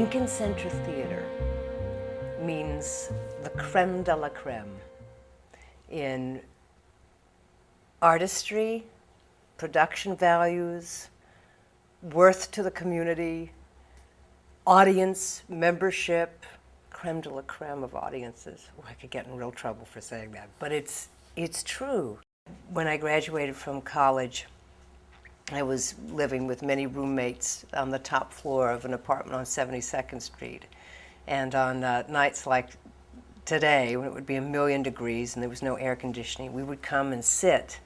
Lincoln Center Theater means the creme de la creme in artistry, production values, worth to the community, audience membership, creme de la creme of audiences. Oh, I could get in real trouble for saying that, but it's true. When I graduated from college, I was living with many roommates on the top floor of an apartment on 72nd Street. And on nights like today, when it would be 1,000,000 degrees and there was no air conditioning, we would come and sit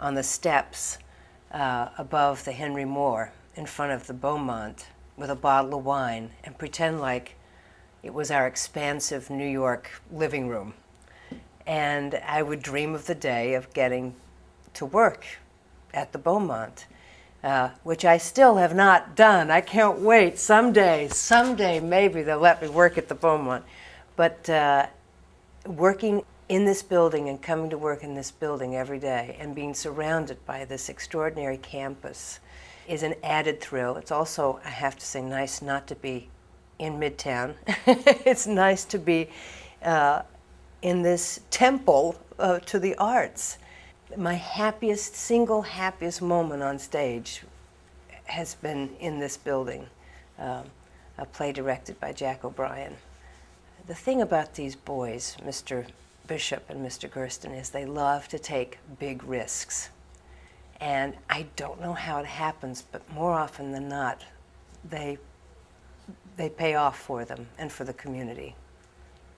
on the steps above the Henry Moore in front of the Beaumont with a bottle of wine and pretend like it was our expansive New York living room. And I would dream of the day of getting to work at the Beaumont. Which I still have not done. I can't wait. Someday maybe they'll let me work at the Beaumont. But working in this building and coming to work in this building every day and being surrounded by this extraordinary campus is an added thrill. It's also, I have to say, nice not to be in Midtown. It's nice to be in this temple to the arts. My single happiest moment on stage has been in this building, a play directed by Jack O'Brien. The thing about these boys, Mr. Bishop and Mr. Gersten, is they love to take big risks. And I don't know how it happens, but more often than not, they pay off for them and for the community.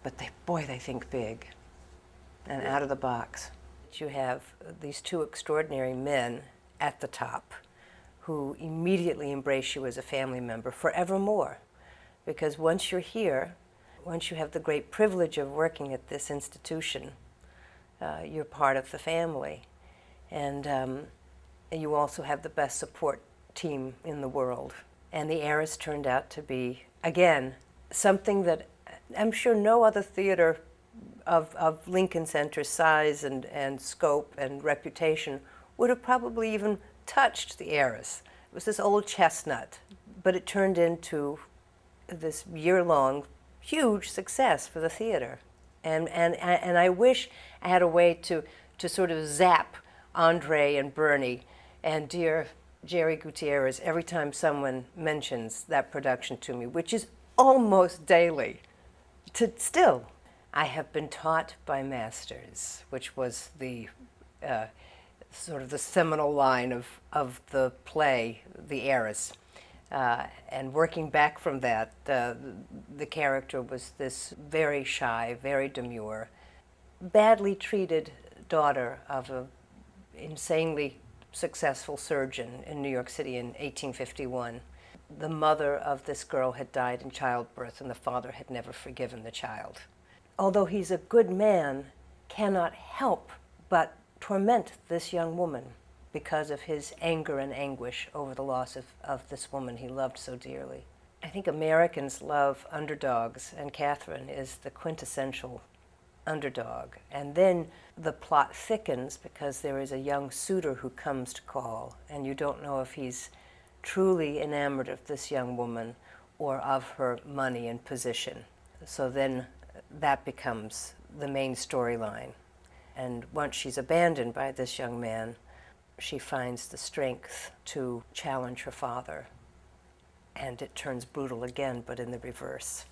But they think big and out of the box. You have these two extraordinary men at the top who immediately embrace you as a family member forevermore. Because once you're here, once you have the great privilege of working at this institution, you're part of the family. And you also have the best support team in the world. And the Heiress turned out to be, again, something that I'm sure no other theater of Lincoln Center's size and scope and reputation would have probably even touched the Heiress. It was this old chestnut, but it turned into this year-long huge success for the theater. And I wish I had a way to sort of zap Andre and Bernie and dear Gerry Gutierrez every time someone mentions that production to me, which is almost daily. Still, I have been taught by masters, which was the sort of the seminal line of the play, The Heiress. And working back from that, the character was this very shy, very demure, badly treated daughter of an insanely successful surgeon in New York City in 1851. The mother of this girl had died in childbirth, and the father had never forgiven the child. Although he's a good man, cannot help but torment this young woman because of his anger and anguish over the loss of this woman he loved so dearly. I think Americans love underdogs, and Catherine is the quintessential underdog. And then the plot thickens because there is a young suitor who comes to call, and you don't know if he's truly enamored of this young woman or of her money and position. So then that becomes the main storyline. And once she's abandoned by this young man, she finds the strength to challenge her father. And it turns brutal again, but in the reverse,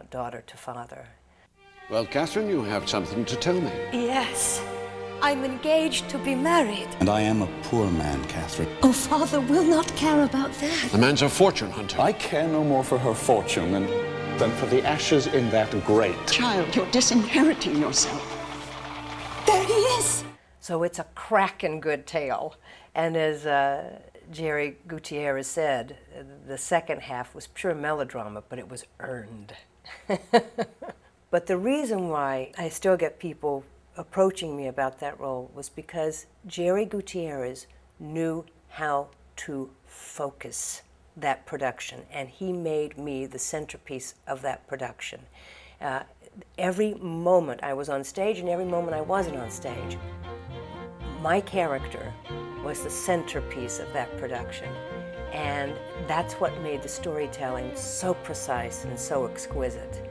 daughter to father. Well, Catherine, you have something to tell me. Yes. I'm engaged to be married. And I am a poor man, Catherine. Oh, father will not care about that. The man's a fortune hunter. I care no more for her fortune than for the ashes in that grate. Child, you're disinheriting yourself. There he is! So it's a cracking good tale. And as Gerry Gutierrez said, the second half was pure melodrama, but it was earned. But the reason why I still get people approaching me about that role was because Gerry Gutierrez knew how to focus that production, and he made me the centerpiece of that production. Every moment I was on stage and every moment I wasn't on stage, my character was the centerpiece of that production. And that's what made the storytelling so precise and so exquisite.